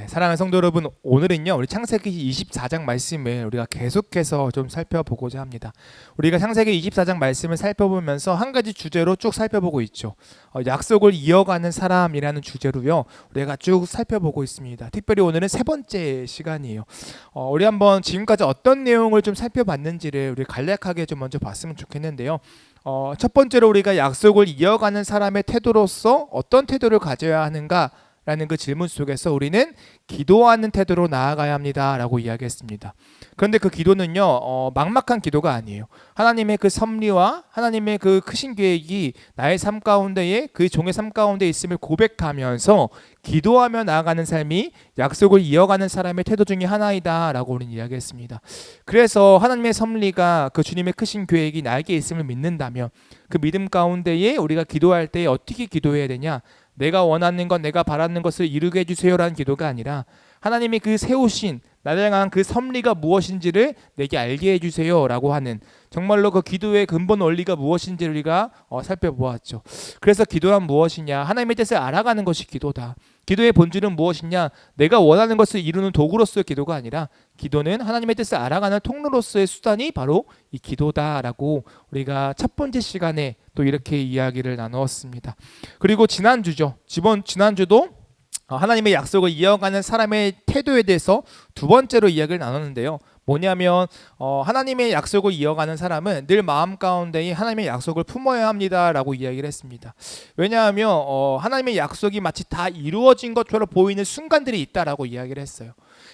사랑하는 성도 여러분, 오늘은요 우리 창세기 24장 말씀을 우리가 계속해서 좀 살펴보고자 합니다. 우리가 창세기 24장 말씀을 살펴보면서 한 가지 주제로 쭉 살펴보고 있죠. 약속을 이어가는 사람이라는 주제로요 우리가 쭉 살펴보고 있습니다. 특별히 오늘은 세 번째 시간이에요. 우리 한번 지금까지 어떤 내용을 좀 살펴봤는지를 우리 간략하게 좀 먼저 봤으면 좋겠는데요. 첫 번째로 우리가 약속을 이어가는 사람의 태도로서 어떤 태도를 가져야 하는가 라는 그 질문 속에서 우리는 기도하는 태도로 나아가야 합니다 라고 이야기했습니다. 그런데 그 기도는요 막막한 기도가 아니에요. 하나님의 그 섭리와 하나님의 그 크신 계획이 나의 삶 가운데에 그 종의 삶 가운데 있음을 고백하면서 기도하며 나아가는 삶이 약속을 이어가는 사람의 태도 중에 하나이다 라고 우리는 이야기했습니다. 그래서 하나님의 섭리가 그 주님의 크신 계획이 나에게 있음을 믿는다면 그 믿음 가운데에 우리가 기도할 때 어떻게 기도해야 되냐, 내가 원하는 것, 내가 바라는 것을 이루게 해주세요라는 기도가 아니라 하나님이 그 세우신 나를 향한 그 섭리가 무엇인지를 내게 알게 해주세요라고 하는, 정말로 그 기도의 근본 원리가 무엇인지를 우리가 살펴보았죠. 그래서 기도란 무엇이냐, 하나님의 뜻을 알아가는 것이 기도다. 기도의 본질은 무엇이냐, 내가 원하는 것을 이루는 도구로서의 기도가 아니라 기도는 하나님의 뜻을 알아가는 통로로서의 수단이 바로 이 기도다라고 우리가 첫 번째 시간에 또 이렇게 이야기를 나누었습니다. 그리고 지난주도 하나님의 약속을 이어가는 사람의 태도에 대해서 두 번째로 이야기를 나눴는데요. 뭐냐면 하나님의 약속을 이어가는 사람은 늘 마음 가운데 하나님의 약속을 품어야 합니다라고 이야기를 했습니다. 왜냐하면 하나님의 약속이 마치 다 이루어진 것처럼 보이는 순간들이 있다라고 이야기를 했어요.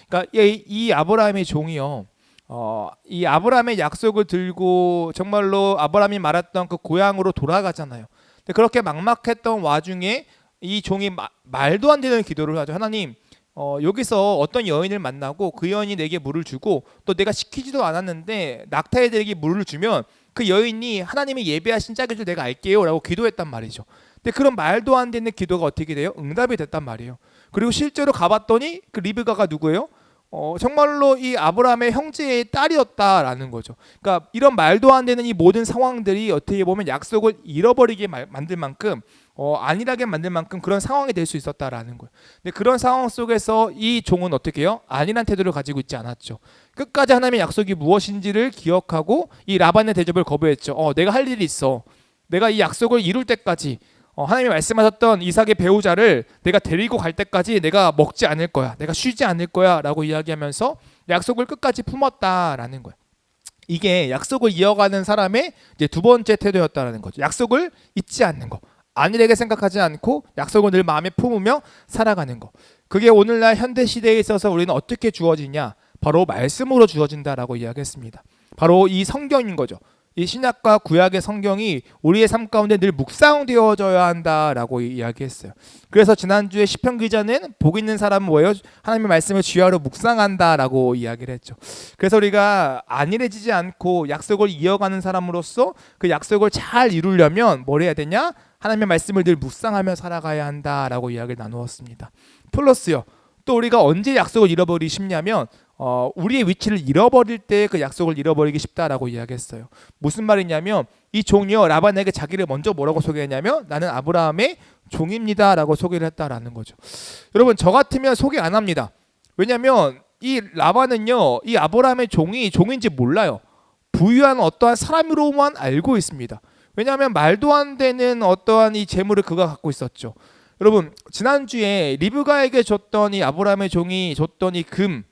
그러니까 이 아브라함의 종이요, 이 아브라함의 약속을 들고 정말로 아브라함이 말했던 그 고향으로 돌아가잖아요. 근데 그렇게 막막했던 와중에 이 종이 말도 안 되는 기도를 하죠. 하나님, 여기서 어떤 여인을 만나고 그 여인이 내게 물을 주고 또 내가 시키지도 않았는데 낙타애들에게 물을 주면 그 여인이 하나님이 예배하신 짝인 줄 내가 알게요 라고 기도했단 말이죠. 근데 그런 말도 안 되는 기도가 어떻게 돼요? 응답이 됐단 말이에요. 그리고 실제로 가봤더니 그 리브가가 누구예요? 정말로 이 아브라함의 형제의 딸이었다라는 거죠. 그러니까 이런 말도 안 되는 이 모든 상황들이 어떻게 보면 약속을 잃어버리게 만들 만큼, 안일하게 만들 만큼 그런 상황이 될 수 있었다라는 거예요. 근데 그런 상황 속에서 이 종은 어떻게 해요? 안일한 태도를 가지고 있지 않았죠. 끝까지 하나님의 약속이 무엇인지를 기억하고 이 라반의 대접을 거부했죠. 내가 할 일이 있어. 내가 이 약속을 이룰 때까지, 하나님이 말씀하셨던 이삭의 배우자를 내가 데리고 갈 때까지 내가 먹지 않을 거야, 내가 쉬지 않을 거야 라고 이야기하면서 약속을 끝까지 품었다라는 거예요. 이게 약속을 이어가는 사람의 이제 두 번째 태도였다라는 거죠. 약속을 잊지 않는 거, 안일하게 생각하지 않고 약속을 늘 마음에 품으며 살아가는 거. 그게 오늘날 현대 시대에 있어서 우리는 어떻게 주어지냐, 바로 말씀으로 주어진다라고 이야기했습니다. 바로 이 성경인 거죠. 이 신약과 구약의 성경이 우리의 삶 가운데 늘 묵상되어져야 한다라고 이야기했어요. 그래서 지난주에 시편 기자는 복 있는 사람은 뭐예요? 하나님의 말씀을 주야로 묵상한다라고 이야기를 했죠. 그래서 우리가 안일해지지 않고 약속을 이어가는 사람으로서 그 약속을 잘 이루려면 뭘 해야 되냐? 하나님의 말씀을 늘 묵상하며 살아가야 한다라고 이야기를 나누었습니다. 플러스요, 또 우리가 언제 약속을 잃어버리기 쉽냐면 우리의 위치를 잃어버릴 때 그 약속을 잃어버리기 쉽다라고 이야기했어요. 무슨 말이냐면 이 종이요, 라반에게 자기를 먼저 뭐라고 소개했냐면 나는 아브라함의 종입니다 라고 소개를 했다라는 거죠. 여러분, 저 같으면 소개 안 합니다. 왜냐하면 이 라반은요, 이 아브라함의 종이 종인지 몰라요. 부유한 어떠한 사람으로만 알고 있습니다. 왜냐하면 말도 안 되는 어떠한 이 재물을 그가 갖고 있었죠. 여러분, 지난주에 리브가에게 줬던 이 아브라함의 종이 줬던 이 금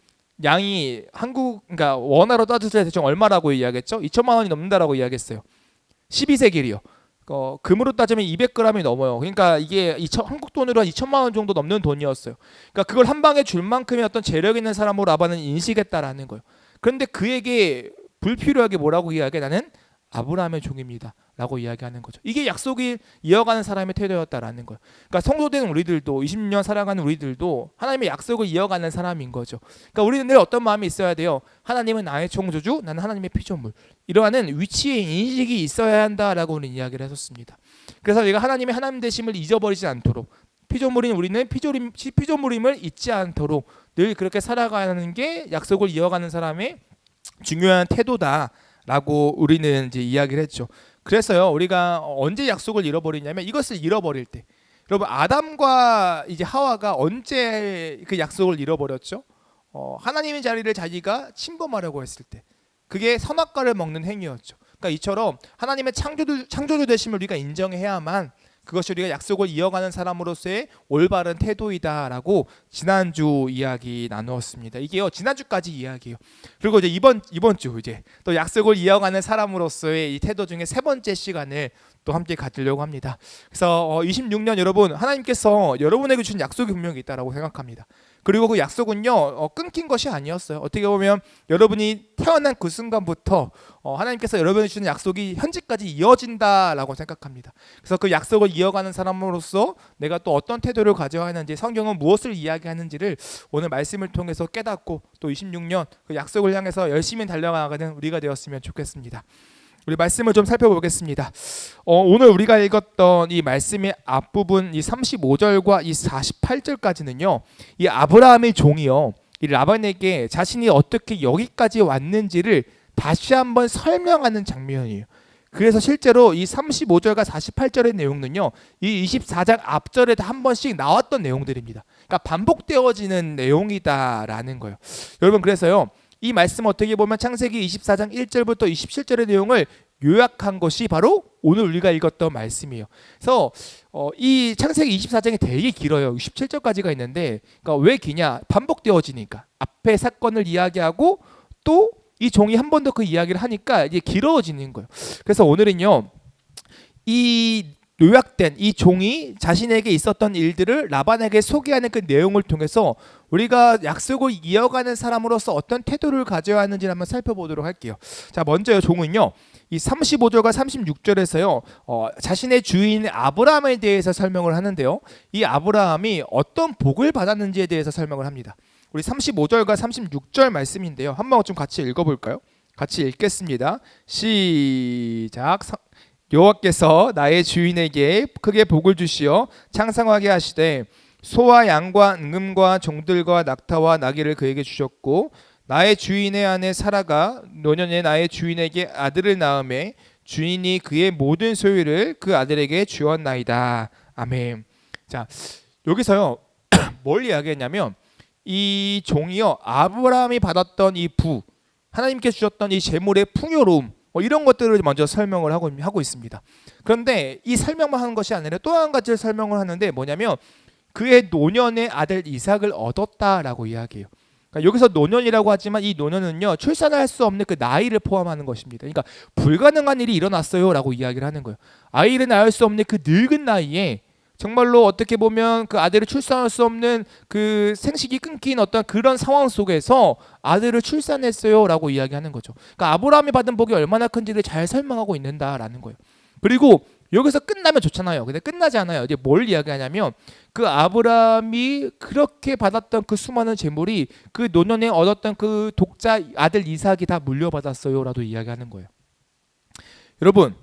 양이 그러니까 원화로 따졌을 때 대충 얼마라고 이야기했죠? 2천만 원이 넘는다라고 이야기했어요. 12세겔이요. 금으로 따지면 200g이 넘어요. 그러니까 이게 한국 돈으로 한 2천만 원 정도 넘는 돈이었어요. 그러니까 그걸 한 방에 줄 만큼의 어떤 재력 있는 사람으로 라반은 인식했다라는 거예요. 그런데 그에게 불필요하게 뭐라고 이야기해? 나는 아브라함의 종입니다 라고 이야기하는 거죠. 이게 약속을 이어가는 사람의 태도였다라는 거예요. 그러니까 성도된 우리들도, 20년 살아가는 우리들도 하나님의 약속을 이어가는 사람인 거죠. 그러니까 우리는 늘 어떤 마음이 있어야 돼요? 하나님은 나의 창조주, 나는 하나님의 피조물, 이러한 위치의 인식이 있어야 한다라고 우리는 이야기를 했었습니다. 그래서 우리가 하나님의 하나님 되심을 잊어버리지 않도록, 피조물인 우리는 피조물임을 잊지 않도록 늘 그렇게 살아가는 게 약속을 이어가는 사람의 중요한 태도다 라고 우리는 이제 이야기를 했죠. 그래서요, 우리가 언제 약속을 잃어버리냐면 이것을 잃어버릴 때, 여러분 아담과 이제 하와가 언제 그 약속을 잃어버렸죠? 하나님의 자리를 자기가 침범하려고 했을 때, 그게 선악과를 먹는 행위였죠. 그러니까 이처럼 하나님의 창조주 되심을 우리가 인정해야만 그것이 우리가 약속을 이어가는 사람으로서의 올바른 태도이다라고 지난주 이야기 나누었습니다. 이게요 지난주까지 이야기예요. 그리고 이제 이번 주 이제 또 약속을 이어가는 사람으로서의 이 태도 중에 세 번째 시간을 또 함께 가지려고 합니다. 그래서 26년 여러분, 하나님께서 여러분에게 주신 약속이 분명히 있다라고 생각합니다. 그리고 그 약속은요 끊긴 것이 아니었어요. 어떻게 보면 여러분이 태어난 그 순간부터 하나님께서 여러분에게 주신 약속이 현재까지 이어진다라고 생각합니다. 그래서 그 약속을 이어가는 사람으로서 내가 또 어떤 태도를 가져야 하는지, 성경은 무엇을 이야기하는지를 오늘 말씀을 통해서 깨닫고 또 26년 그 약속을 향해서 열심히 달려가는 우리가 되었으면 좋겠습니다. 우리 말씀을 좀 살펴보겠습니다. 오늘 우리가 읽었던 이 말씀의 앞부분 이 35절과 이 48절까지는요 이 아브라함의 종이요 이 라반에게 자신이 어떻게 여기까지 왔는지를 다시 한번 설명하는 장면이에요. 그래서 실제로 이 35절과 48절의 내용은요 이 24장 앞절에 한 번씩 나왔던 내용들입니다. 그러니까 반복되어지는 내용이다라는 거예요. 여러분, 그래서요 이 말씀 어떻게 보면 창세기 24장 1절부터 27절의 내용을 요약한 것이 바로 오늘 우리가 읽었던 말씀이에요. 그래서 이 창세기 24장이 되게 길어요. 67절까지가 있는데, 그러니까 왜 기냐? 반복되어지니까 앞에 사건을 이야기하고 또 이 종이 한 번 더 그 이야기를 하니까 이제 길어지는 거예요. 그래서 오늘은요 이 요약된 이 종이 자신에게 있었던 일들을 라반에게 소개하는 그 내용을 통해서 우리가 약속을 이어가는 사람으로서 어떤 태도를 가져야 하는지 한번 살펴보도록 할게요. 자, 먼저요 종은요 이 35절과 36절에서요 자신의 주인 아브라함에 대해서 설명을 하는데요, 이 아브라함이 어떤 복을 받았는지에 대해서 설명을 합니다. 우리 35절과 36절 말씀인데요, 한번 좀 같이 읽어볼까요? 같이 읽겠습니다. 시작. 여호와께서 나의 주인에게 크게 복을 주시어 창성하게 하시되 소와 양과 응음과 종들과 낙타와 나귀를 그에게 주셨고, 나의 주인의 아내 사라가 노년에 나의 주인에게 아들을 낳음에 주인이 그의 모든 소유를 그 아들에게 주었나이다. 아멘. 자, 여기서요 뭘 이야기했냐면 이 종이요 아브라함이 받았던 이 부, 하나님께 주셨던 이 재물의 풍요로움, 이런 것들을 먼저 설명을 하고 있습니다. 그런데 이 설명만 하는 것이 아니라 또 한 가지를 설명을 하는데 뭐냐면 그의 노년의 아들 이삭을 얻었다라고 이야기해요. 그러니까 여기서 노년이라고 하지만 이 노년은요 출산할 수 없는 그 나이를 포함하는 것입니다. 그러니까 불가능한 일이 일어났어요라고 이야기를 하는 거예요. 아이를 낳을 수 없는 그 늙은 나이에 정말로 어떻게 보면 그 아들을 출산할 수 없는 그 생식이 끊긴 어떤 그런 상황 속에서 아들을 출산했어요라고 이야기하는 거죠. 그러니까 아브라함이 받은 복이 얼마나 큰지를 잘 설명하고 있는다라는 거예요. 그리고 여기서 끝나면 좋잖아요. 근데 끝나지 않아요. 이제 뭘 이야기하냐면 그 아브라함이 그렇게 받았던 그 수많은 재물이 그 노년에 얻었던 그 독자 아들 이삭이 다 물려받았어요라도 이야기하는 거예요. 여러분,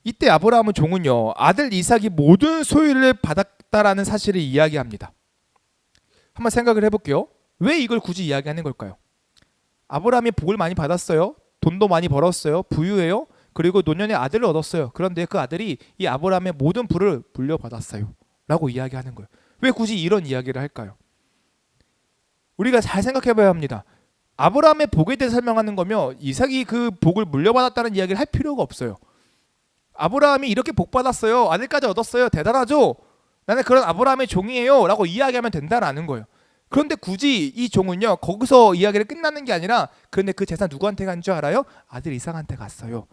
이때 아브라함은 종은요 아들 이삭이 모든 소유를 받았다라는 사실을 이야기합니다. 한번 생각을 해볼게요. 왜 이걸 굳이 이야기하는 걸까요? 아브라함이 복을 많이 받았어요. 돈도 많이 벌었어요. 부유해요. 그리고 노년에 아들을 얻었어요. 그런데 그 아들이 이 아브라함의 모든 부를 물려받았어요 라고 이야기하는 거예요. 왜 굳이 이런 이야기를 할까요? 우리가 잘 생각해봐야 합니다. 아브라함의 복에 대해 설명하는 거면 이삭이 그 복을 물려받았다는 이야기를 할 필요가 없어요. 아브라함이 이렇게 복 받았어요. 아들까지 얻었어요. 대단하죠? 나는 그런 아브라함의 종이에요 라고 이야기하면 된다라는 거예요. 그런데 굳이 이 종은요 거기서 이야기를 끝나는 게 아니라 그런데 그 재산 누구한테 간 줄 알아요? 아들 이삭한테 갔어요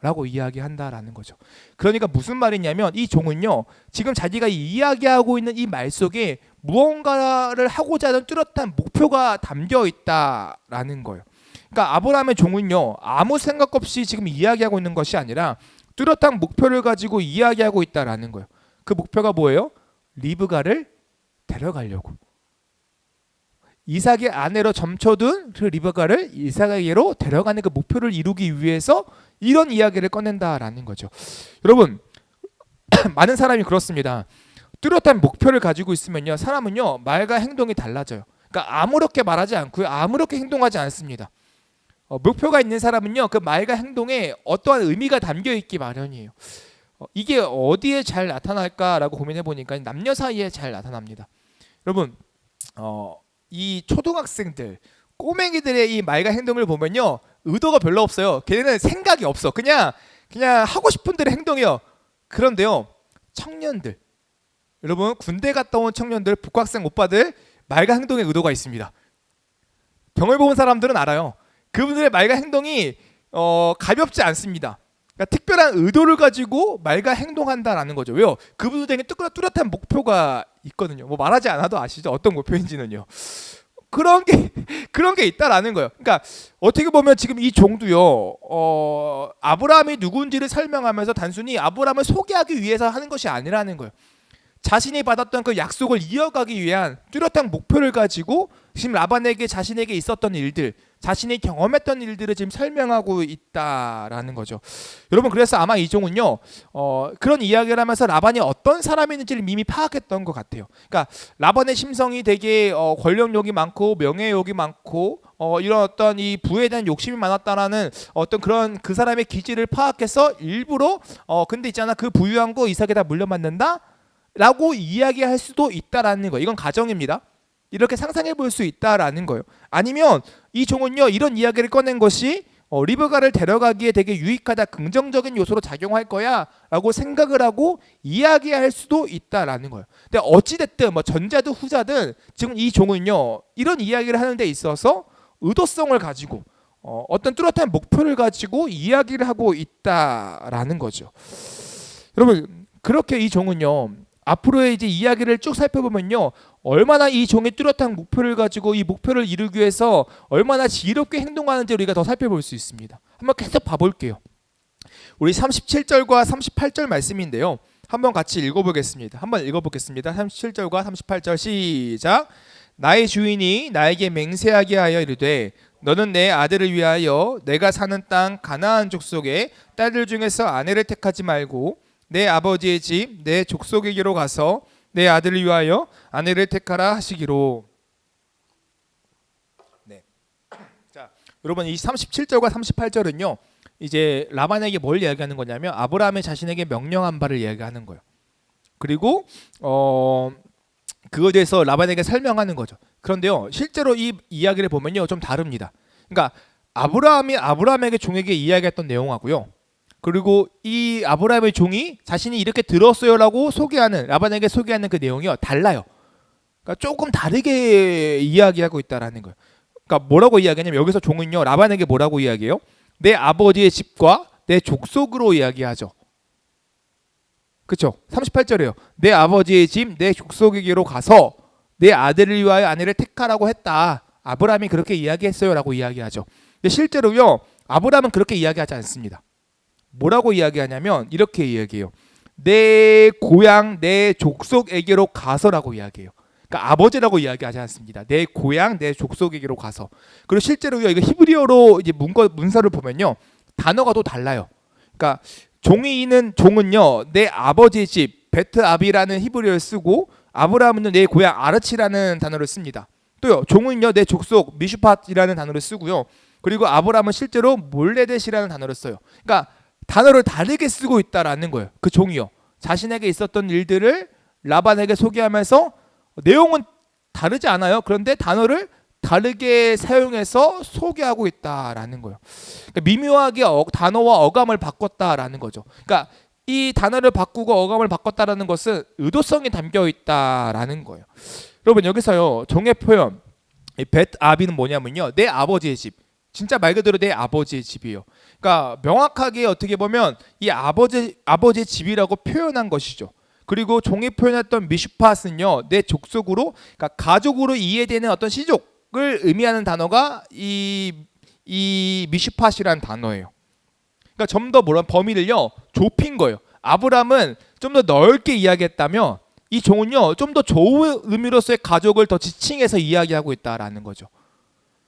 라고 이야기한다라는 거죠. 그러니까 무슨 말이냐면 이 종은요 지금 자기가 이야기하고 있는 이 말 속에 무언가를 하고자 하는 뚜렷한 목표가 담겨 있다라는 거예요. 그러니까 아브라함의 종은요 아무 생각 없이 지금 이야기하고 있는 것이 아니라 뚜렷한 목표를 가지고 이야기하고 있다라는 거예요. 그 목표가 뭐예요? 리브가를 데려가려고. 이삭의 아내로 점쳐둔 그 리브가를 이삭에게로 데려가는 그 목표를 이루기 위해서 이런 이야기를 꺼낸다라는 거죠. 여러분, 많은 사람이 그렇습니다. 뚜렷한 목표를 가지고 있으면요 사람은요 말과 행동이 달라져요. 그러니까 아무렇게 말하지 않고요 아무렇게 행동하지 않습니다. 목표가 있는 사람은요 그 말과 행동에 어떠한 의미가 담겨 있기 마련이에요. 이게 어디에 잘 나타날까라고 고민해 보니까 남녀 사이에 잘 나타납니다. 여러분, 이 초등학생들, 꼬맹이들의 이 말과 행동을 보면요, 의도가 별로 없어요. 걔네는 생각이 없어. 그냥 하고 싶은 대로 행동해요. 그런데요, 청년들, 여러분 군대 갔다 온 청년들, 북학생 오빠들 말과 행동에 의도가 있습니다. 경험해 본 사람들은 알아요. 그분들의 말과 행동이 가볍지 않습니다. 그러니까 특별한 의도를 가지고 말과 행동한다라는 거죠. 왜요? 그분들에게 뚜렷한 목표가 있거든요. 뭐 말하지 않아도 아시죠? 어떤 목표인지는요. 그런 게 있다라는 거예요. 그러니까 어떻게 보면 지금 이 종도요, 아브라함이 누군지를 설명하면서 단순히 아브라함을 소개하기 위해서 하는 것이 아니라는 거예요. 자신이 받았던 그 약속을 이어가기 위한 뚜렷한 목표를 가지고 지금 라반에게 자신에게 있었던 일들, 자신이 경험했던 일들을 지금 설명하고 있다라는 거죠. 여러분, 그래서 아마 이 종은요, 그런 이야기를 하면서 라반이 어떤 사람인지를 이미 파악했던 것 같아요. 그러니까 라반의 심성이 되게 권력욕이 많고 명예욕이 많고 이런 어떤 이 부에 대한 욕심이 많았다라는 어떤 그런 그 사람의 기질을 파악해서 일부러 근데 있잖아, 그 부유한 거 이삭에다 물려받는다 라고 이야기할 수도 있다라는 거예요. 이건 가정입니다. 이렇게 상상해 볼 수 있다라는 거예요. 아니면 이 종은요, 이런 이야기를 꺼낸 것이 리브가를 데려가기에 되게 유익하다, 긍정적인 요소로 작용할 거야 라고 생각을 하고 이야기할 수도 있다라는 거예요. 근데 어찌됐든 뭐 전자든 후자든 지금 이 종은요, 이런 이야기를 하는 데 있어서 의도성을 가지고 어떤 뚜렷한 목표를 가지고 이야기를 하고 있다라는 거죠. 여러분, 그렇게 이 종은요, 앞으로의 이제 이야기를 쭉 살펴보면요, 얼마나 이 종의 뚜렷한 목표를 가지고 이 목표를 이루기 위해서 얼마나 지혜롭게 행동하는지 우리가 더 살펴볼 수 있습니다. 한번 계속 봐볼게요. 우리 37절과 38절 말씀인데요, 한번 같이 읽어보겠습니다. 한번 읽어보겠습니다. 37절과 38절 시작. 나의 주인이 나에게 맹세하게 하여 이르되 너는 내 아들을 위하여 내가 사는 땅 가나안 족속의 딸들 중에서 아내를 택하지 말고 내 아버지의 집, 내 족속에게로 가서 내 아들을 위하여 아내를 택하라 하시기로. 네. 자, 여러분, 이 37절과 38절은요, 이제 라반에게 뭘 이야기하는 거냐면 아브라함이 자신에게 명령한 바를 이야기하는 거예요. 그리고 그거에 대해서 라반에게 설명하는 거죠. 그런데요, 실제로 이 이야기를 보면요, 좀 다릅니다. 그러니까 아브라함이 아브라함에게 종에게 이야기했던 내용하고요, 그리고 이 아브라함의 종이 자신이 이렇게 들었어요라고 소개하는, 라반에게 소개하는 그 내용이요, 달라요. 그러니까 조금 다르게 이야기하고 있다라는 거예요. 그러니까 뭐라고 이야기하냐면 여기서 종은요, 라반에게 뭐라고 이야기해요? 내 아버지의 집과 내 족속으로 이야기하죠. 그렇죠? 38절이에요. 내 아버지의 집, 내 족속에게로 가서 내 아들을 위하여 아내를 택하라고 했다. 아브라함이 그렇게 이야기했어요라고 이야기하죠. 근데 실제로요, 아브라함은 그렇게 이야기하지 않습니다. 뭐라고 이야기하냐면 이렇게 이야기해요. 내 고향, 내 족속에게로 가서라고 이야기해요. 그러니까 아버지라고 이야기하지 않습니다. 내 고향, 내 족속에게로 가서. 그리고 실제로요, 이거 히브리어로 이제 문서를 보면요, 단어가 또 달라요. 그러니까 종은요, 내 아버지의 집 베트아비라는 히브리어를 쓰고 아브라함은 내 고향 아르치라는 단어를 씁니다. 또요, 종은요, 내 족속 미슈팟이라는 단어를 쓰고요. 그리고 아브라함은 실제로 몰레댓이라는 단어를 써요. 그러니까 단어를 다르게 쓰고 있다라는 거예요. 그 종이요, 자신에게 있었던 일들을 라반에게 소개하면서 내용은 다르지 않아요. 그런데 단어를 다르게 사용해서 소개하고 있다라는 거예요. 그러니까 미묘하게 단어와 어감을 바꿨다라는 거죠. 그러니까 이 단어를 바꾸고 어감을 바꿨다라는 것은 의도성이 담겨 있다라는 거예요. 여러분, 여기서요, 종의 표현 벳아비는 뭐냐면요, 내 아버지의 집, 진짜 말 그대로 내 아버지의 집이에요. 그러니까 명확하게 어떻게 보면 이 아버지의 집이라고 표현한 것이죠. 그리고 종이 표현했던 미슈팟은요, 내 족속으로, 그러니까 가족으로 이해되는 어떤 시족을 의미하는 단어가 이 미슈팟이라는 단어예요. 그러니까 좀 더 범위를요, 좁힌 거예요. 아브람은 좀 더 넓게 이야기했다면 이 종은요, 좀 더 좋은 의미로서의 가족을 더 지칭해서 이야기하고 있다라는 거죠.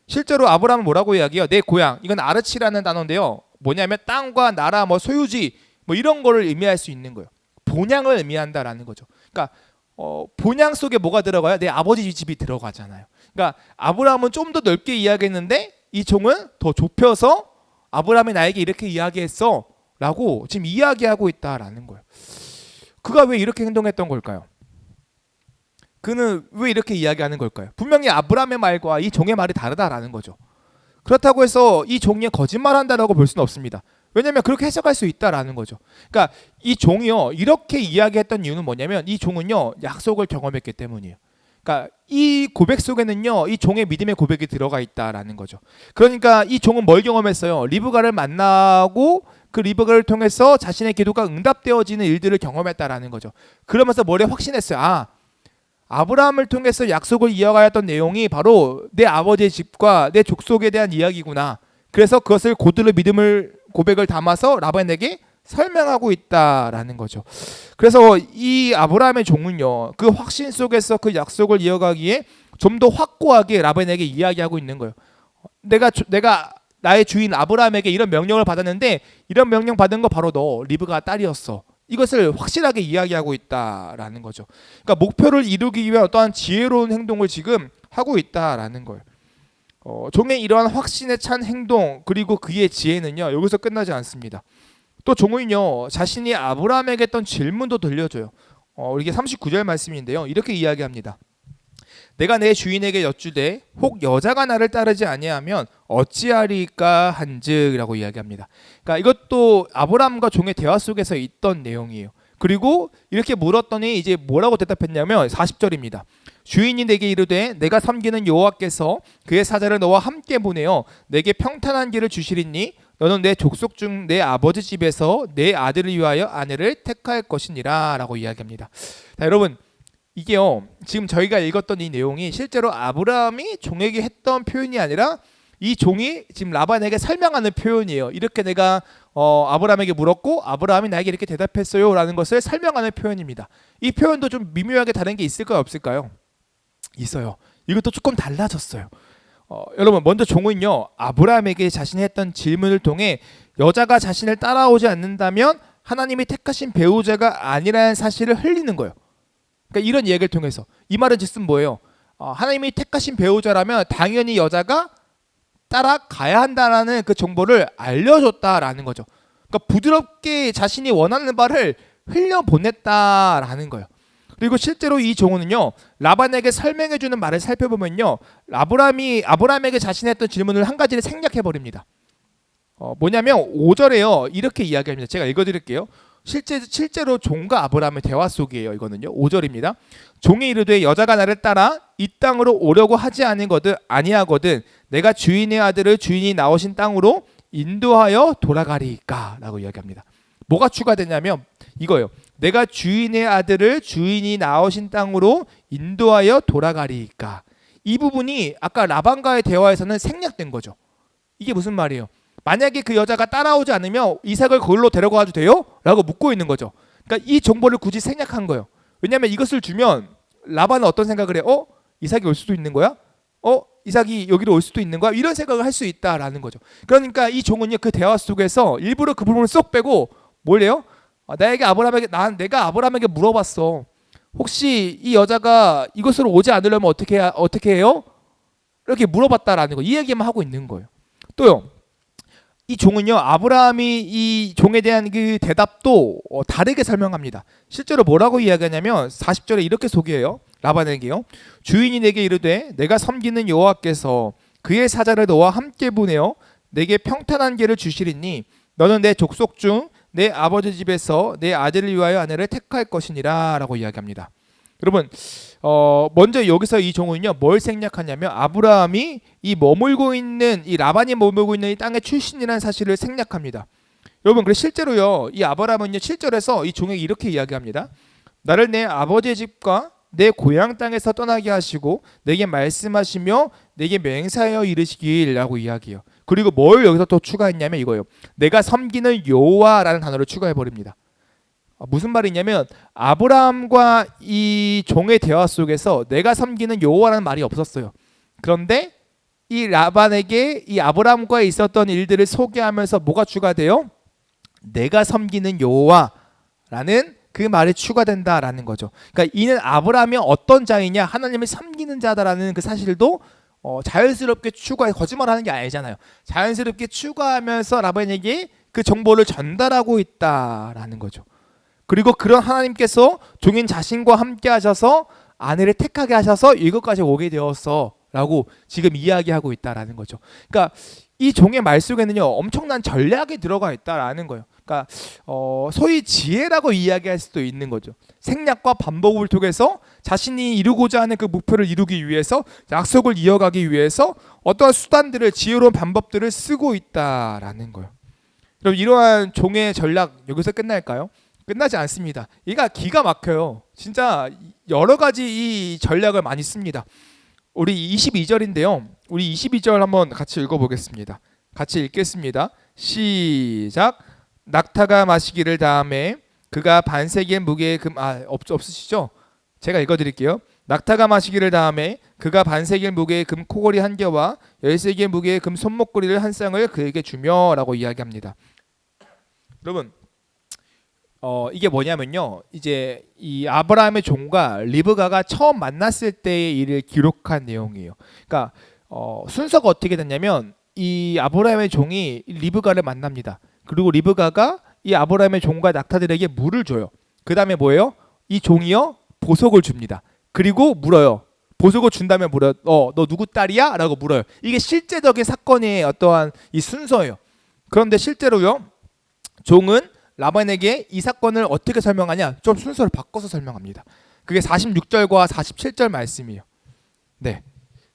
실제로 아브라함은 뭐라고 이야기해요? 내 고향, 이건 아르치라는 단어인데요, 뭐냐면 땅과 나라, 뭐 소유지, 뭐 이런 거를 의미할 수 있는 거예요. 본향을 의미한다라는 거죠. 그러니까 본향 속에 뭐가 들어가요? 내 아버지 집이 들어가잖아요. 그러니까 아브라함은 좀 더 넓게 이야기했는데 이 종은 더 좁혀서 아브라함이 나에게 이렇게 이야기했어 라고 지금 이야기하고 있다라는 거예요. 그가 왜 이렇게 행동했던 걸까요? 그는 왜 이렇게 이야기하는 걸까요? 분명히 아브라함의 말과 이 종의 말이 다르다라는 거죠. 그렇다고 해서 이 종이 거짓말한다라고 볼 수는 없습니다. 왜냐하면 그렇게 해석할 수 있다라는 거죠. 그러니까 이 종이요 이렇게 이야기했던 이유는 뭐냐면 이 종은요 약속을 경험했기 때문이에요. 그러니까 이 고백 속에는요 이 종의 믿음의 고백이 들어가 있다라는 거죠. 그러니까 이 종은 뭘 경험했어요? 리브가를 만나고 그 리브가를 통해서 자신의 기도가 응답되어지는 일들을 경험했다라는 거죠. 그러면서 머리에 확신했어요. 아, 아브라함을 통해서 약속을 이어가였던 내용이 바로 내 아버지의 집과 내 족속에 대한 이야기구나. 그래서 그것을 고들의 믿음을 고백을 담아서 라반에게 설명하고 있다라는 거죠. 그래서 이 아브라함의 종은요 그 확신 속에서 그 약속을 이어가기에 좀 더 확고하게 라반에게 이야기하고 있는 거예요. 내가 나의 주인 아브라함에게 이런 명령을 받았는데 이런 명령 받은 거 바로 너 리브가 딸이었어. 이것을 확실하게 이야기하고 있다라는 거죠. 그러니까 목표를 이루기 위한 어떠한 지혜로운 행동을 지금 하고 있다라는 거예요. 종의 이러한 확신에 찬 행동 그리고 그의 지혜는요 여기서 끝나지 않습니다. 또 종은요 자신이 아브라함에게 했던 질문도 들려줘요. 이게 39절 말씀인데요. 이렇게 이야기합니다. 내가 내 주인에게 여쭈되 혹 여자가 나를 따르지 아니하면 어찌하리까 한즉이라고 이야기합니다. 그러니까 이것도 아브라함과 종의 대화 속에서 있던 내용이에요. 그리고 이렇게 물었더니 이제 뭐라고 대답했냐면 40절입니다. 주인이 내게 이르되 내가 섬기는 여호와께서 그의 사자를 너와 함께 보내어 내게 평탄한 길을 주시리니 너는 내 족속 중 내 아버지 집에서 내 아들을 위하여 아내를 택할 것이니라 라고 이야기합니다. 자, 여러분 이게요 지금 저희가 읽었던 이 내용이 실제로 아브라함이 종에게 했던 표현이 아니라 이 종이 지금 라반에게 설명하는 표현이에요. 이렇게 내가 아브라함에게 물었고 아브라함이 나에게 이렇게 대답했어요 라는 것을 설명하는 표현입니다. 이 표현도 좀 미묘하게 다른 게 있을까요 없을까요? 있어요. 이것도 조금 달라졌어요. 여러분 먼저 종은요 아브라함에게 자신이 했던 질문을 통해 여자가 자신을 따라오지 않는다면 하나님이 택하신 배우자가 아니라는 사실을 흘리는 거예요. 그러니까 이런 이야기를 통해서 이 말은 즉슨 뭐예요? 하나님이 택하신 배우자라면 당연히 여자가 따라가야 한다라는 그 정보를 알려줬다라는 거죠. 그러니까 부드럽게 자신이 원하는 바를 흘려보냈다라는 거예요. 그리고 실제로 이 종은요 라반에게 설명해주는 말을 살펴보면요 아브라함에게 자신이 했던 질문을 한 가지를 생략해버립니다. 뭐냐면 5절에요 이렇게 이야기합니다. 제가 읽어드릴게요. 실제로 종과 아브라함의 대화 속이에요. 이거는요 5절입니다. 종이 이르되 여자가 나를 따라 이 땅으로 오려고 하지 아니하거든 내가 주인의 아들을 주인이 나오신 땅으로 인도하여 돌아가리까 라고 이야기합니다. 뭐가 추가되냐면 이거예요. 내가 주인의 아들을 주인이 나오신 땅으로 인도하여 돌아가리까. 이 부분이 아까 라반과의 대화에서는 생략된 거죠. 이게 무슨 말이에요? 만약에 그 여자가 따라오지 않으면 이삭을 거기로 데려가도 돼요? 라고 묻고 있는 거죠. 그러니까 이 정보를 굳이 생략한 거예요. 왜냐하면 이것을 주면 라반은 어떤 생각을 해요? 이삭이 올 수도 있는 거야? 이삭이 여기로 올 수도 있는 거야? 이런 생각을 할 수 있다라는 거죠. 그러니까 이 종은요 그 대화 속에서 일부러 그 부분을 쏙 빼고 뭘 해요? 내가 아브라함에게 물어봤어. 혹시 이 여자가 이것으로 오지 않으려면 어떻게 해요? 이렇게 물어봤다라는 거. 이 얘기만 하고 있는 거예요. 또요. 이 종은요 아브라함이 이 종에 대한 그 대답도 다르게 설명합니다. 실제로 뭐라고 이야기하냐면 40절에 이렇게 소개해요. 라반에게요. 주인이 내게 이르되 내가 섬기는 여호와께서 그의 사자를 너와 함께 보내어 내게 평탄한 길을 주시리니 너는 내 족속 중 내 아버지 집에서 내 아들을 위하여 아내를 택할 것이니라 라고 이야기합니다. 여러분 먼저 여기서 이 종은요 뭘 생략하냐면 아브라함이 이 라반이 머물고 있는 이 땅의 출신이라는 사실을 생략합니다. 여러분 그래서 실제로요 이 아브라함은요 7절에서 이 종에게 이렇게 이야기합니다. 나를 내 아버지의 집과 내 고향 땅에서 떠나게 하시고 내게 말씀하시며 내게 맹세하여 이르시길라고 이야기해요. 그리고 뭘 여기서 또 추가했냐면 이거예요. 내가 섬기는 여호와라는 단어를 추가해버립니다. 무슨 말이냐면 아브라함과 이 종의 대화 속에서 내가 섬기는 여호와라는 말이 없었어요. 그런데 이 라반에게 이 아브라함과 있었던 일들을 소개하면서 뭐가 추가돼요? 내가 섬기는 여호와라는 그 말이 추가된다라는 거죠. 그러니까 이는 아브라함이 어떤 자이냐 하나님을 섬기는 자다라는 그 사실도 자연스럽게 거짓말하는 게 아니잖아요. 자연스럽게 추가하면서 라반에게 그 정보를 전달하고 있다라는 거죠. 그리고 그런 하나님께서 종인 자신과 함께 하셔서 아내를 택하게 하셔서 이것까지 오게 되었어라고 지금 이야기하고 있다라는 거죠. 그러니까 이 종의 말 속에는요 엄청난 전략이 들어가 있다라는 거예요. 그러니까 소위 지혜라고 이야기할 수도 있는 거죠. 생략과 반복을 통해서 자신이 이루고자 하는 그 목표를 이루기 위해서 약속을 이어가기 위해서 어떠한 수단들을 지혜로운 방법들을 쓰고 있다라는 거예요. 그럼 이러한 종의 전략 여기서 끝날까요? 끝나지 않습니다. 얘가 기가 막혀요. 진짜 여러 가지 이 전략을 많이 씁니다. 우리 22절인데요. 우리 22절 한번 같이 읽어보겠습니다. 같이 읽겠습니다. 시작. 낙타가 마시기를 다음에 그가 반세겔 무게의 금 없으시죠? 제가 읽어드릴게요. 낙타가 마시기를 다음에 그가 반세겔 무게의 금 코골이 한 개와 10세겔 무게의 금 손목걸이를 한 쌍을 그에게 주며라고 이야기합니다. 여러분 이게 뭐냐면요. 이제 이 아브라함의 종과 리브가가 처음 만났을 때의 일을 기록한 내용이에요. 그러니까 순서가 어떻게 됐냐면 이 아브라함의 종이 리브가를 만납니다. 그리고 리브가가 이 아브라함의 종과 낙타들에게 물을 줘요. 그 다음에 뭐예요? 이 종이요 보석을 줍니다. 그리고 물어요. 보석을 준 다음에 물어요. 너 누구 딸이야? 라고 물어요. 이게 실제적인 사건의 어떠한 이 순서예요. 그런데 실제로요 종은 라반에게 이 사건을 어떻게 설명하냐? 좀 순서를 바꿔서 설명합니다. 그게 46절과 47절 말씀이에요. 네,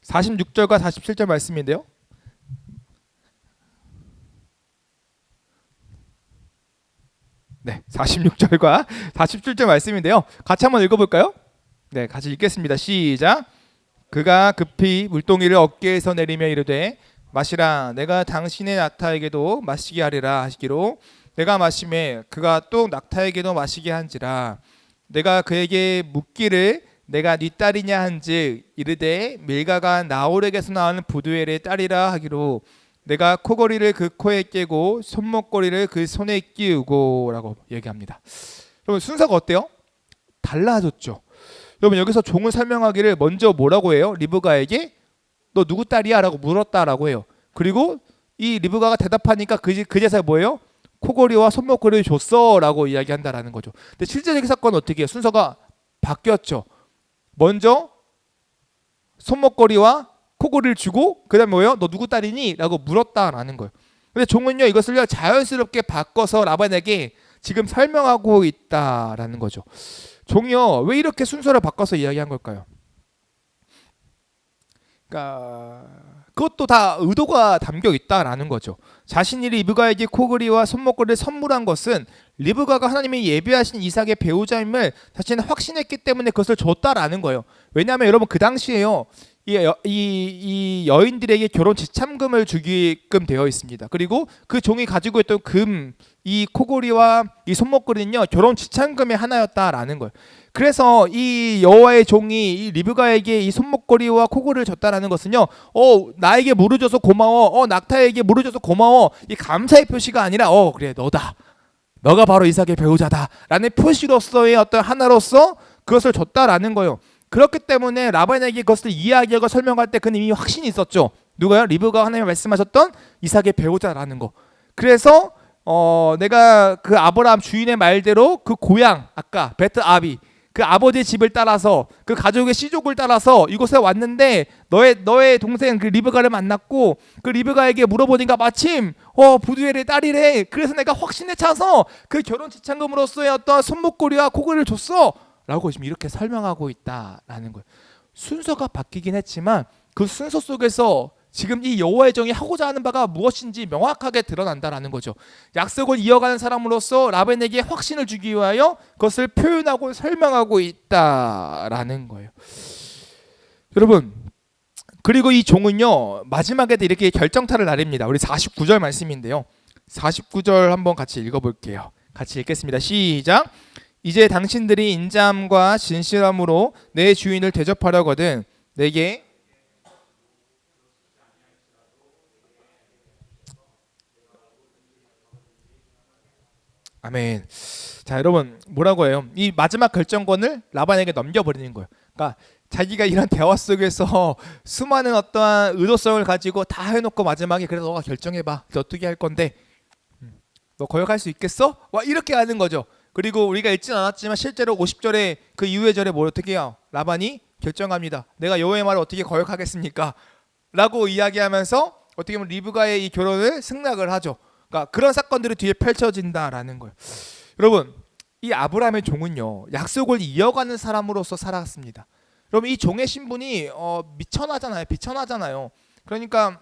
46절과 47절 말씀인데요. 네, 46절과 47절 말씀인데요. 같이 한번 읽어볼까요? 네, 같이 읽겠습니다. 시작. 그가 급히 물동이를 어깨에서 내리며 이르되 마시라 내가 당신의 낙타에게도 마시게 하리라 하시기로 내가 마시매 그가 또 낙타에게도 마시게 한지라 내가 그에게 묻기를 내가 네 딸이냐 한즉 이르되 밀가가 나홀에게서 나오는 부두엘의 딸이라 하기로 내가 코걸이를 그 코에 끼고 손목걸이를 그 손에 끼우고 라고 얘기합니다. 여러분 순서가 어때요? 달라졌죠. 여러분 여기서 종을 설명하기를 먼저 뭐라고 해요? 리브가에게 너 누구 딸이야? 라고 물었다라고 해요. 그리고 이 리브가가 대답하니까 그제서야 뭐예요? 코걸이와 손목걸이를 줬어 라고 이야기한다라는 거죠. 근데 실제적인 사건은 어떻게 해요? 순서가 바뀌었죠. 먼저 손목걸이와 코걸이를 주고 그 다음에 뭐예요? 너 누구 딸이니? 라고 물었다라는 거예요. 근데 종은요 이것을 자연스럽게 바꿔서 라반에게 지금 설명하고 있다라는 거죠. 종이요 왜 이렇게 순서를 바꿔서 이야기한 걸까요? 그러니까 그것도 다 의도가 담겨 있다라는 거죠. 자신이 리브가에게 코걸이와 손목걸이를 선물한 것은 리브가가 하나님이 예비하신 이삭의 배우자임을 자신은 확신했기 때문에 그것을 줬다라는 거예요. 왜냐하면 여러분 그 당시에요 이 여인들에게 결혼 지참금을 주게끔 되어 있습니다. 그리고 그 종이 가지고 있던 금, 이 코걸이와 이 손목걸이는요 결혼 지참금의 하나였다라는 거예요. 그래서 이 여호와의 종이 이 리브가에게 이 손목걸이와 코걸이를 줬다라는 것은요 나에게 물을 줘서 고마워, 낙타에게 물을 줘서 고마워, 이 감사의 표시가 아니라 그래 너가 바로 이삭의 배우자다 라는 표시로서의 어떤 하나로서 그것을 줬다라는 거예요. 그렇기 때문에 라반에게 그것을 이야기하고 설명할 때 그는 이미 확신이 있었죠. 누가요? 리브가가 하나님이 말씀하셨던 이삭의 배우자라는 거. 그래서 내가 그 아브라함 주인의 말대로 그 고향 아까 베트아비 그 아버지의 집을 따라서 그 가족의 시족을 따라서 이곳에 왔는데 너의 동생 그 리브가를 만났고 그 리브가에게 물어보니까 마침 부두엘의 딸이래. 그래서 내가 확신에 차서 그 결혼 지참금으로서의 어떤 손목걸이와 코걸이를 줬어 라고 지금 이렇게 설명하고 있다라는 거예요. 순서가 바뀌긴 했지만 그 순서 속에서 지금 이 여호와의 종이 하고자 하는 바가 무엇인지 명확하게 드러난다라는 거죠. 약속을 이어가는 사람으로서 라반에게 확신을 주기 위하여 그것을 표현하고 설명하고 있다라는 거예요. 여러분 그리고 이 종은요 마지막에도 이렇게 결정타를 나릅니다. 우리 49절 말씀인데요. 49절 한번 같이 읽어볼게요. 같이 읽겠습니다. 시작. 이제 당신들이 인자함과 진실함으로 내 주인을 대접하려거든 내게 아멘. 자 여러분 뭐라고 해요? 이 마지막 결정권을 라반에게 넘겨버리는 거예요. 그러니까 자기가 이런 대화 속에서 수많은 어떠한 의도성을 가지고 다 해놓고 마지막에 그래서 너가 결정해봐. 어떻게 할 건데 너 거역할 수 있겠어? 와 이렇게 하는 거죠. 그리고 우리가 읽진 않았지만 실제로 50절에 그 이후의 절에 뭐 어떻게 해요? 라반이 결정합니다. 내가 여호와의 말을 어떻게 거역하겠습니까? 라고 이야기하면서 어떻게 보면 리브가의 이 결혼을 승낙을 하죠. 그러니까 그런 사건들이 뒤에 펼쳐진다라는 거예요. 여러분 이 아브라함의 종은요 약속을 이어가는 사람으로서 살아갔습니다. 여러분 이 종의 신분이 비천하잖아요. 그러니까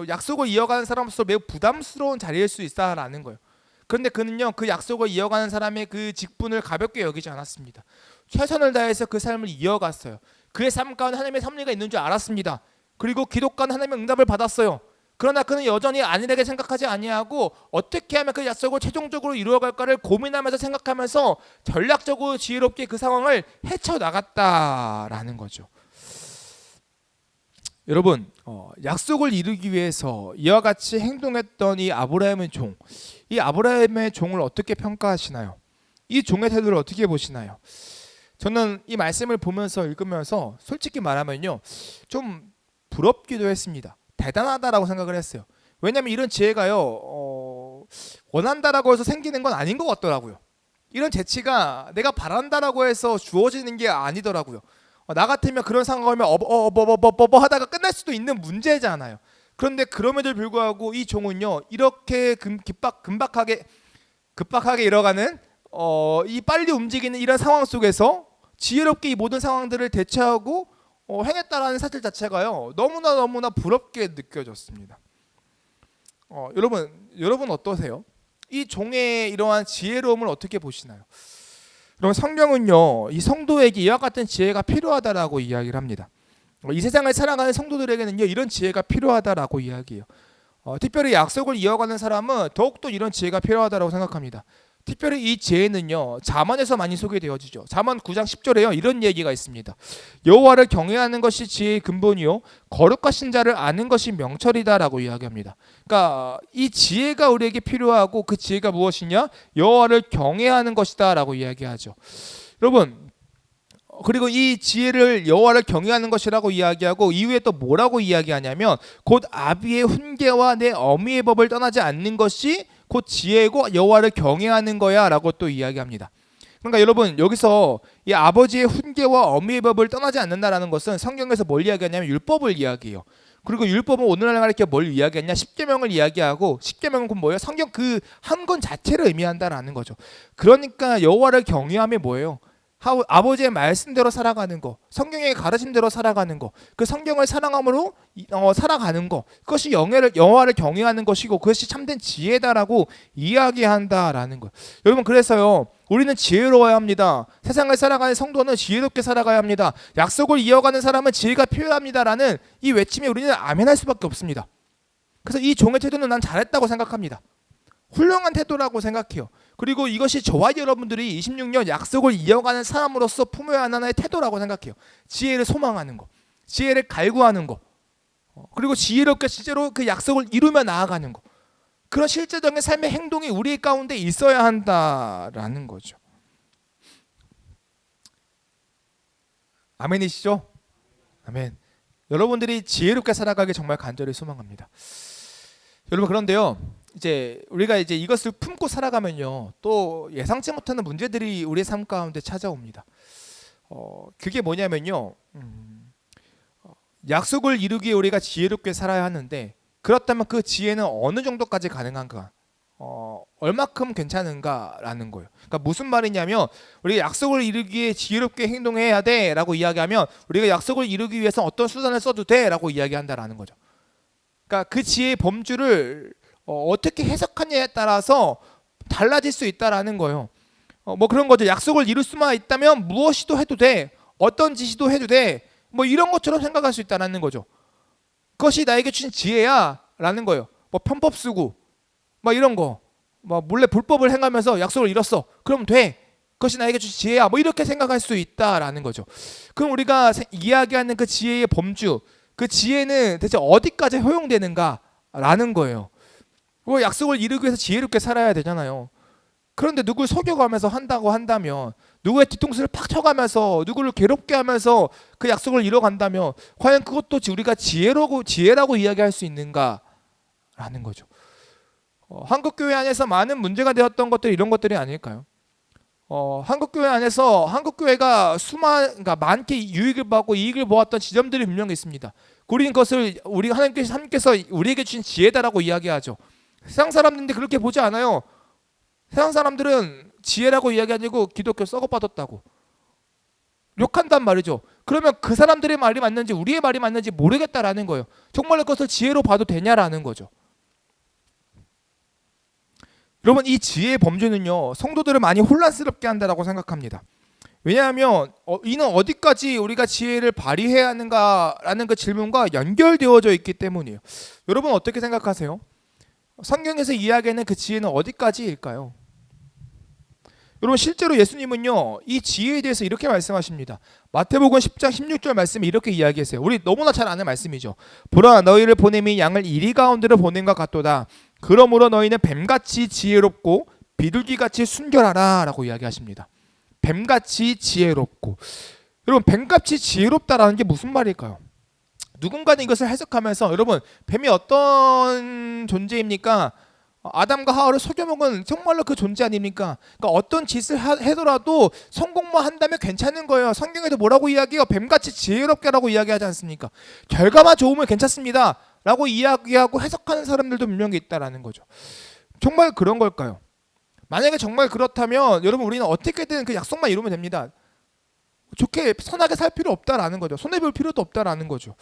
약속을 이어가는 사람으로서 매우 부담스러운 자리일 수 있다라는 거예요. 그런데 그는요 그 약속을 이어가는 사람의 그 직분을 가볍게 여기지 않았습니다. 최선을 다해서 그 삶을 이어갔어요. 그의 삶 가운데 하나님의 섭리가 있는 줄 알았습니다. 그리고 기도간 하나님의 응답을 받았어요. 그러나 그는 여전히 안일하게 생각하지 아니하고 어떻게 하면 그 약속을 최종적으로 이루어갈까를 고민하면서 생각하면서 전략적으로 지혜롭게 그 상황을 헤쳐나갔다라는 거죠. 여러분 약속을 이루기 위해서 이와 같이 행동했던 이 아브라함의 종, 이 아브라함의 종을 어떻게 평가하시나요? 이 종의 태도를 어떻게 보시나요? 저는 이 말씀을 보면서 읽으면서 솔직히 말하면요 좀 부럽기도 했습니다. 대단하다라고 생각을 했어요. 왜냐하면 이런 지혜가요 원한다라고 해서 생기는 건 아닌 것 같더라고요. 이런 재치가 내가 바란다라고 해서 주어지는 게 아니더라고요. 나 같으면 그런 상황이면 하다가 끝날 수도 있는 문제잖아요. 그런데 그럼에도 불구하고 이 종은요 이렇게 급박하게 일어가는 이 빨리 움직이는 이런 상황 속에서 지혜롭게 이 모든 상황들을 대처하고 행했다라는 사실 자체가요 너무나 부럽게 느껴졌습니다. 여러분 어떠세요? 이 종의 이러한 지혜로움을 어떻게 보시나요? 그럼 성경은요 이 성도에게 이와 같은 지혜가 필요하다라고 이야기를 합니다. 이 세상을 살아가는 성도들에게는요 이런 지혜가 필요하다라고 이야기해요. 특별히 약속을 이어가는 사람은 더욱더 이런 지혜가 필요하다라고 생각합니다. 특별히 이 지혜는요 잠언에서 많이 소개되어지죠. 잠언 9장 10절에요 이런 얘기가 있습니다. 여호와를 경외하는 것이 지혜의 근본이요 거룩하신 자를 아는 것이 명철이다라고 이야기합니다. 그러니까 이 지혜가 우리에게 필요하고 그 지혜가 무엇이냐? 여호와를 경외하는 것이다라고 이야기하죠. 여러분 그리고 이 지혜를 여호와를 경외하는 것이라고 이야기하고 이후에 또 뭐라고 이야기하냐면 곧 아비의 훈계와 내 어미의 법을 떠나지 않는 것이 곧 지혜고 여호와를 경외하는 거야 라고 또 이야기합니다. 그러니까 여러분 여기서 이 아버지의 훈계와 어미의 법을 떠나지 않는다라는 것은 성경에서 뭘 이야기하냐면 율법을 이야기해요. 그리고 율법은 오늘날 이렇게 뭘 이야기하냐? 십계명을 이야기하고 십계명은 뭐예요? 성경 그 한 권 자체를 의미한다라는 거죠. 그러니까 여호와를 경외함이 뭐예요? 아버지의 말씀대로 살아가는 거, 성경의 가르침대로 살아가는 거, 그 성경을 사랑함으로 살아가는 거, 그것이 여호와를 경외하는 것이고 그것이 참된 지혜다라고 이야기한다라는 거. 여러분 그래서요 우리는 지혜로워야 합니다. 세상을 살아가는 성도는 지혜롭게 살아가야 합니다. 약속을 이어가는 사람은 지혜가 필요합니다라는 이 외침에 우리는 아멘할 수밖에 없습니다. 그래서 이 종의 태도는 난 잘했다고 생각합니다. 훌륭한 태도라고 생각해요. 그리고 이것이 저와 여러분들이 26년 약속을 이어가는 사람으로서 품어야 하는 하나의 태도라고 생각해요. 지혜를 소망하는 거, 지혜를 갈구하는 거, 그리고 지혜롭게 실제로 그 약속을 이루며 나아가는 거, 그런 실제적인 삶의 행동이 우리 가운데 있어야 한다라는 거죠. 아멘이시죠? 아멘. 여러분들이 지혜롭게 살아가길 정말 간절히 소망합니다. 여러분 그런데요 이제 우리가 이제 이것을 품고 살아가면요 또 예상치 못하는 문제들이 우리의 삶 가운데 찾아옵니다. 그게 뭐냐면요 약속을 이루기에 우리가 지혜롭게 살아야 하는데 그렇다면 그 지혜는 어느 정도까지 가능한가? 얼마큼 괜찮은가라는 거예요. 그러니까 무슨 말이냐면 우리가 약속을 이루기에 지혜롭게 행동해야 돼라고 이야기하면 우리가 약속을 이루기 위해서 어떤 수단을 써도 돼라고 이야기한다라는 거죠. 그러니까 그 지혜의 범주를 어떻게 해석하냐에 따라서 달라질 수 있다라는 거예요. 뭐 그런 거죠. 약속을 이룰 수만 있다면 무엇이도 해도 돼. 어떤 지시도 해도 돼. 뭐 이런 것처럼 생각할 수 있다라는 거죠. 그것이 나에게 주신 지혜야라는 거예요. 뭐 편법 쓰고 뭐 이런 거. 뭐 몰래 불법을 행하면서 약속을 이뤘어. 그럼 돼. 그것이 나에게 주신 지혜야. 뭐 이렇게 생각할 수 있다라는 거죠. 그럼 우리가 이야기하는 그 지혜의 범주, 그 지혜는 대체 어디까지 허용되는가라는 거예요. 그 약속을 이루기 위해서 지혜롭게 살아야 되잖아요. 그런데 누굴 속여가면서 한다고 한다면, 누구의 뒤통수를 팍 쳐가면서 누구를 괴롭게 하면서 그 약속을 이뤄간다면 과연 그것도 우리가 지혜라고 이야기할 수 있는가라는 거죠. 한국 교회 안에서 많은 문제가 되었던 것들이 이런 것들이 아닐까요? 한국 교회 안에서 한국 교회가 그러니까 많게 유익을 받고 이익을 보았던 지점들이 분명히 있습니다. 우리는 그것을 우리 하나님께서 우리에게 주신 지혜다라고 이야기하죠. 세상 사람들인데 그렇게 보지 않아요. 세상 사람들은 지혜라고 이야기하고 기독교 썩어빠졌다고 욕한단 말이죠. 그러면 그 사람들의 말이 맞는지 우리의 말이 맞는지 모르겠다라는 거예요. 정말로 그것을 지혜로 봐도 되냐라는 거죠. 여러분, 이 지혜의 범주는요, 성도들을 많이 혼란스럽게 한다라고 생각합니다. 왜냐하면 이는 어디까지 우리가 지혜를 발휘해야 하는가라는 그 질문과 연결되어져 있기 때문이에요. 여러분 어떻게 생각하세요? 성경에서 이야기하는 그 지혜는 어디까지일까요? 여러분 실제로 예수님은요, 이 지혜에 대해서 이렇게 말씀하십니다. 마태복음 10장 16절 말씀에 이렇게 이야기했어요. 우리 너무나 잘 아는 말씀이죠. 보라, 너희를 보냄이 양을 이리 가운데로 보냄과 같도다. 그러므로 너희는 뱀같이 지혜롭고 비둘기같이 순결하라 라고 이야기하십니다. 뱀같이 지혜롭고. 여러분, 뱀같이 지혜롭다라는 게 무슨 말일까요? 누군가는 이것을 해석하면서, 여러분, 뱀이 어떤 존재입니까? 아담과 하와를 속여먹은 정말로 그 존재 아닙니까? 그러니까 어떤 짓을 하더라도 성공만 한다면 괜찮은 거예요. 성경에도 뭐라고 이야기해요? 뱀같이 지혜롭게라고 이야기하지 않습니까? 결과만 좋으면 괜찮습니다 라고 이야기하고 해석하는 사람들도 분명히 있다라는 거죠. 정말 그런 걸까요? 만약에 정말 그렇다면 여러분, 우리는 어떻게든 그 약속만 이루면 됩니다. 좋게 선하게 살 필요 없다라는 거죠. 손해볼 필요도 없다라는 거죠.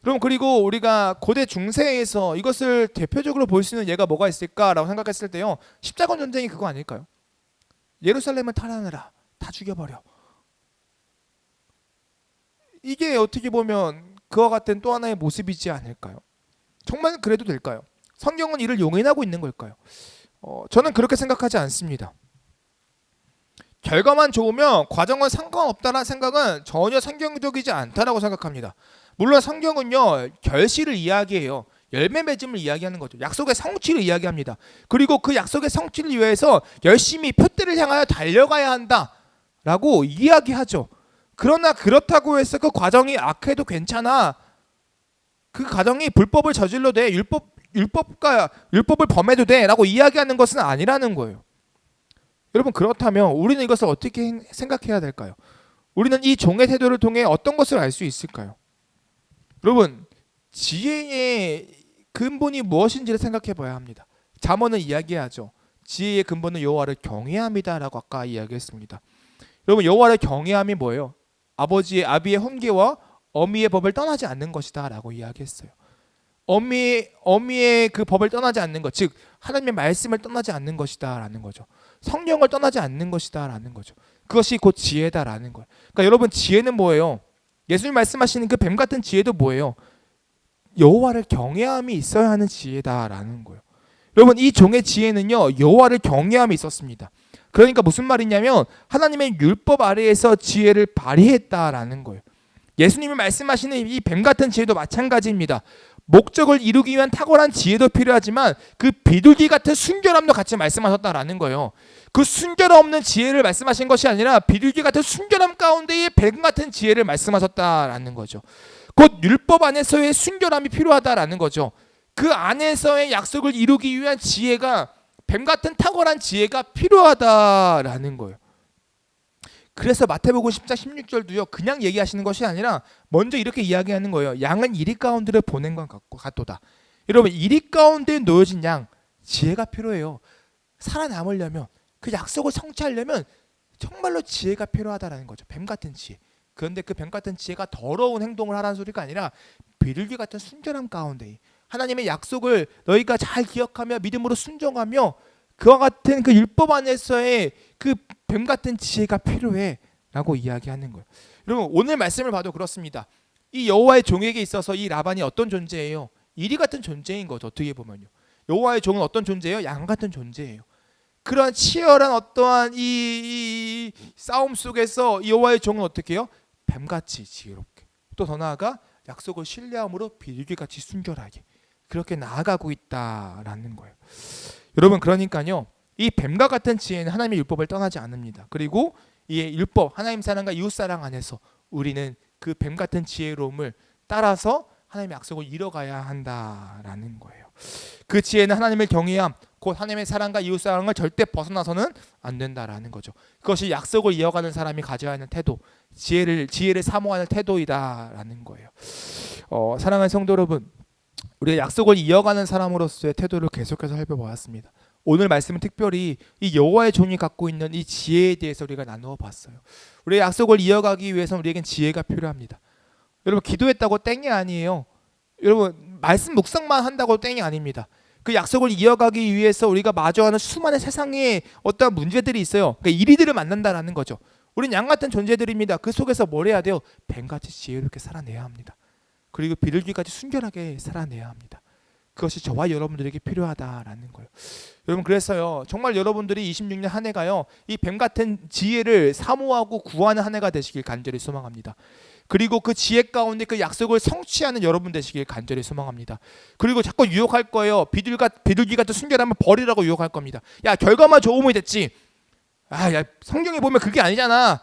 그럼 그리고 우리가 고대 중세에서 이것을 대표적으로 볼 수 있는 예가 뭐가 있을까라고 생각했을 때요, 십자군 전쟁이 그거 아닐까요? 예루살렘을 탈환하라, 다 죽여버려. 이게 어떻게 보면 그와 같은 또 하나의 모습이지 않을까요? 정말 그래도 될까요? 성경은 이를 용인하고 있는 걸까요? 저는 그렇게 생각하지 않습니다. 결과만 좋으면 과정은 상관없다는 생각은 전혀 성경적이지 않다라고 생각합니다. 물론 성경은요, 결실을 이야기해요. 열매 맺음을 이야기하는 거죠. 약속의 성취를 이야기합니다. 그리고 그 약속의 성취를 위해서 열심히 표대를 향하여 달려가야 한다라고 이야기하죠. 그러나 그렇다고 해서 그 과정이 악해도 괜찮아, 그 과정이 불법을 저질러도 돼, 율법을 범해도 돼 라고 이야기하는 것은 아니라는 거예요. 여러분, 그렇다면 우리는 이것을 어떻게 생각해야 될까요? 우리는 이 종의 태도를 통해 어떤 것을 알 수 있을까요? 여러분, 지혜의 근본이 무엇인지를 생각해 봐야 합니다. 잠언은 이야기하죠. 지혜의 근본은 여호와를 경외함이다 라고 아까 이야기했습니다. 여러분, 여호와를 경외함이 뭐예요? 아비의 훈계와 어미의 법을 떠나지 않는 것이다 라고 이야기했어요. 어미의 그 법을 떠나지 않는 것, 즉 하나님의 말씀을 떠나지 않는 것이다 라는 거죠. 성령을 떠나지 않는 것이다 라는 거죠. 그것이 곧 지혜다 라는 거예요. 그러니까 여러분, 지혜는 뭐예요? 예수님 말씀하시는 그 뱀 같은 지혜도 뭐예요? 여호와를 경외함이 있어야 하는 지혜다 라는 거예요. 여러분, 이 종의 지혜는요, 여호와를 경외함이 있었습니다. 그러니까 무슨 말이냐면 하나님의 율법 아래에서 지혜를 발휘했다라는 거예요. 예수님이 말씀하시는 이 뱀 같은 지혜도 마찬가지입니다. 목적을 이루기 위한 탁월한 지혜도 필요하지만 그 비둘기 같은 순결함도 같이 말씀하셨다라는 거예요. 그 순결함 없는 지혜를 말씀하신 것이 아니라 비둘기 같은 순결함 가운데의 뱀 같은 지혜를 말씀하셨다라는 거죠. 곧 율법 안에서의 순결함이 필요하다라는 거죠. 그 안에서의 약속을 이루기 위한 지혜가, 뱀 같은 탁월한 지혜가 필요하다라는 거예요. 그래서 마태복음 10장 16절도요, 그냥 얘기하시는 것이 아니라 먼저 이렇게 이야기하는 거예요. 양은 이리 가운데를 보낸 것 같도다. 여러분, 이리 가운데에 놓여진 양, 지혜가 필요해요. 살아남으려면, 그 약속을 성취하려면 정말로 지혜가 필요하다라는 거죠. 뱀 같은 지혜. 그런데 그 뱀 같은 지혜가 더러운 행동을 하라는 소리가 아니라 비둘기 같은 순결함 가운데 하나님의 약속을 너희가 잘 기억하며 믿음으로 순종하며 그와 같은 그 율법 안에서의 그 뱀 같은 지혜가 필요해 라고 이야기하는 거예요. 여러분, 오늘 말씀을 봐도 그렇습니다. 이 여호와의 종에게 있어서 이 라반이 어떤 존재예요? 이리 같은 존재인 거죠. 어떻게 보면요, 여호와의 종은 어떤 존재예요? 양 같은 존재예요. 그러한 치열한 어떠한 이 싸움 속에서 여호와의 종은 어떻게 해요? 뱀같이 지혜롭게, 또 더 나아가 약속을 신뢰함으로 비둘기같이 순결하게 그렇게 나아가고 있다라는 거예요. 여러분, 그러니까요, 이 뱀과 같은 지혜는 하나님의 율법을 떠나지 않습니다. 그리고 이 율법, 하나님 사랑과 이웃 사랑 안에서 우리는 그 뱀 같은 지혜로움을 따라서 하나님의 약속을 이뤄가야 한다라는 거예요. 그 지혜는 하나님을 경외함, 곧 하나님의 사랑과 이웃 사랑을 절대 벗어나서는 안 된다라는 거죠. 그것이 약속을 이어가는 사람이 가져야 하는 태도, 지혜를 사모하는 태도이다라는 거예요. 사랑하는 성도 여러분, 우리가 약속을 이어가는 사람으로서의 태도를 계속해서 살펴보았습니다. 오늘 말씀은 특별히 이 여호와의 종이 갖고 있는 이 지혜에 대해서 우리가 나누어 봤어요. 우리의 약속을 이어가기 위해서는 우리에겐 지혜가 필요합니다. 여러분, 기도했다고 땡이 아니에요. 여러분, 말씀 묵상만 한다고 땡이 아닙니다. 그 약속을 이어가기 위해서 우리가 마주하는 수많은 세상에 어떠한 문제들이 있어요. 그러니까 이리들을 만난다라는 거죠. 우린 양 같은 존재들입니다. 그 속에서 뭘 해야 돼요? 뱀같이 지혜롭게 살아내야 합니다. 그리고 비둘기까지 순결하게 살아내야 합니다. 그것이 저와 여러분들에게 필요하다라는 거예요. 여러분, 그래서요, 정말 여러분들이 26년 한 해가요, 이 뱀 같은 지혜를 사모하고 구하는 한 해가 되시길 간절히 소망합니다. 그리고 그 지혜 가운데 그 약속을 성취하는 여러분 되시길 간절히 소망합니다. 그리고 자꾸 유혹할 거예요. 비둘기 같은 순결함을 버리라고 유혹할 겁니다. 야, 결과만 좋으면 됐지. 야, 성경에 보면 그게 아니잖아.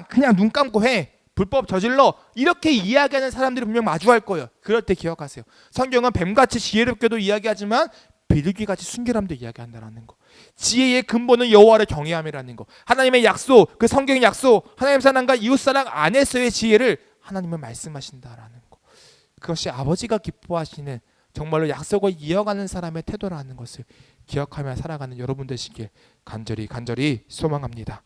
그냥 눈 감고 해. 불법 저질러. 이렇게 이야기하는 사람들이 분명 마주할 거예요. 그럴 때 기억하세요. 성경은 뱀같이 지혜롭게도 이야기하지만 비둘기같이 순결함도 이야기한다는 거. 지혜의 근본은 여호와를 경외함이라는 거. 하나님의 약속, 그 성경의 약속, 하나님의 사랑과 이웃사랑 안에서의 지혜를 하나님은 말씀하신다라는 거. 그것이 아버지가 기뻐하시는 정말로 약속을 이어가는 사람의 태도라는 것을 기억하며 살아가는 여러분 되시길 간절히 소망합니다.